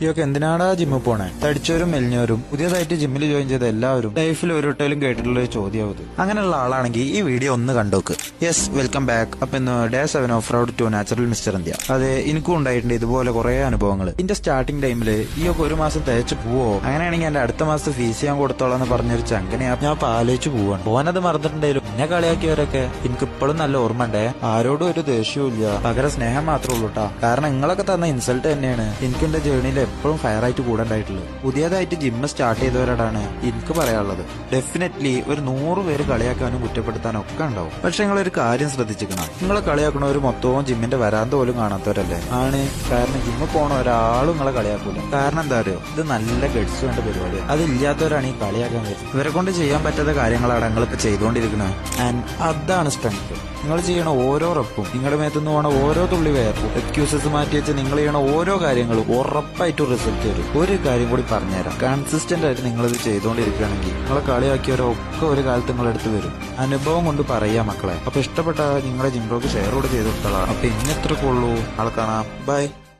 ഇയൊക്കെ എന്തിനാടാ ജിമ്മിൽ പോണേ? തടിച്ചവരും മെലിഞ്ഞവരും പുതിയതായിട്ട് ജിമ്മിൽ ജോയിൻ ചെയ്ത എല്ലാവരും ലൈഫിൽ ഒരു വട്ടയിലും കേട്ടിട്ടുള്ള ഒരു ചോദ്യമാവത്. അങ്ങനെയുള്ള ആളാണെങ്കിൽ ഈ വീഡിയോ ഒന്ന് കണ്ടോക്ക്. Yes, welcome back. അപ്പൊ ഇന്ന് day 7 of road to natural Mister India. അതെ, എനിക്കും ഉണ്ടായിട്ടുണ്ട് ഇതുപോലെ കുറെ അനുഭവങ്ങൾ. ഇതിന്റെ സ്റ്റാർട്ടിംഗ് ടൈമില് ഈയൊക്കെ ഒരു മാസം തേച്ച് പോവോ, അങ്ങനെയാണെങ്കിൽ എന്റെ അടുത്ത മാസത്തെ ഫീസ് ഞാൻ കൊടുത്തോളാന്ന് പറഞ്ഞൊരു ചങ്ങനെയാ ഞാൻ ആലോചിച്ച് പോവാണ്. പോനത് മറന്നിട്ടുണ്ടായാലും എന്നെ കളിയാക്കിയവരൊക്കെ എനിക്ക് ഇപ്പോഴും നല്ല ഓർമ്മ ഉണ്ടേ. ആരോടും ഒരു ദേഷ്യവും ഇല്ല, പകരം സ്നേഹം മാത്രമേ ഉള്ളൂ ട്ടാ. കാരണം നിങ്ങളൊക്കെ തന്ന ഇൻസൾട്ട് തന്നെയാണ് എനിക്ക് എന്റെ ജേർണിയിൽ എപ്പോഴും ഫയർ ആയിട്ട് കൂടെ ഉണ്ടായിട്ടുള്ളത്. പുതിയതായിട്ട് ജിമ്മ് സ്റ്റാർട്ട് ചെയ്തവരോടാണ് എനിക്ക് പറയാനുള്ളത്. ഡെഫിനറ്റ്ലി ഒരു 100 പേര് കളിയാക്കാനും കുറ്റപ്പെടുത്താനും ഒക്കെ ഉണ്ടാവും. പക്ഷെ നിങ്ങളൊരു കാര്യം ശ്രദ്ധിച്ചിരിക്കണം, നിങ്ങളെ കളിയാക്കണവർ മൊത്തവും ജിമ്മിന്റെ വരാന്ത പോലും കാണാത്തവരല്ലേ ആണ്. കാരണം ജിമ്മിൽ പോണ ഒരാളും നിങ്ങളെ കളിയാക്കൂല. കാരണം എന്താ അറിയോ, ഇത് നല്ല ഗഡ്സ് വേണ്ട പരിപാടിയാണ്. അതില്ലാത്തവരാണ് ഈ കളിയാക്കാൻ വരുന്നത്. ഇവരെ കൊണ്ട് ചെയ്യാൻ പറ്റാത്ത കാര്യങ്ങളാണ് നിങ്ങളിപ്പോ ചെയ്തുകൊണ്ടിരിക്കുന്നത്. ആൻഡ് അതാണ് സ്ട്രെങ്ത്. നിങ്ങൾ ചെയ്യണ ഓരോ റെപ്പും, നിങ്ങളുടെ മേത്തുനിന്ന് പോണ ഓരോ തുള്ളി വേർപ്പും, എക്സ്ക്യൂസസ് മാറ്റി വെച്ച് നിങ്ങൾ ചെയ്യണ ഓരോ കാര്യങ്ങളും ഉറപ്പായിട്ടും റിസൾട്ട് തരും. ഒരു കാര്യം കൂടി പറഞ്ഞുതരാം, കൺസിസ്റ്റന്റ് ആയിട്ട് നിങ്ങളിത് ചെയ്തുകൊണ്ടിരിക്കുകയാണെങ്കിൽ നിങ്ങളെ കളിയാക്കിയവരൊക്കെ ഒരു കാലത്ത് നിങ്ങളെടുത്ത് വരും. അനുഭവം കൊണ്ട് പറയാ മക്കളെ. അപ്പൊ ഇഷ്ടപ്പെട്ട നിങ്ങളെ ജിംബ്രോക്ക് ഷെയർ കൂടെ ചെയ്ത് കൊടുത്തോളാം. അപ്പൊ ഇന്നെത്രക്കുള്ളൂ. ആൾ കാണാം. ബൈ.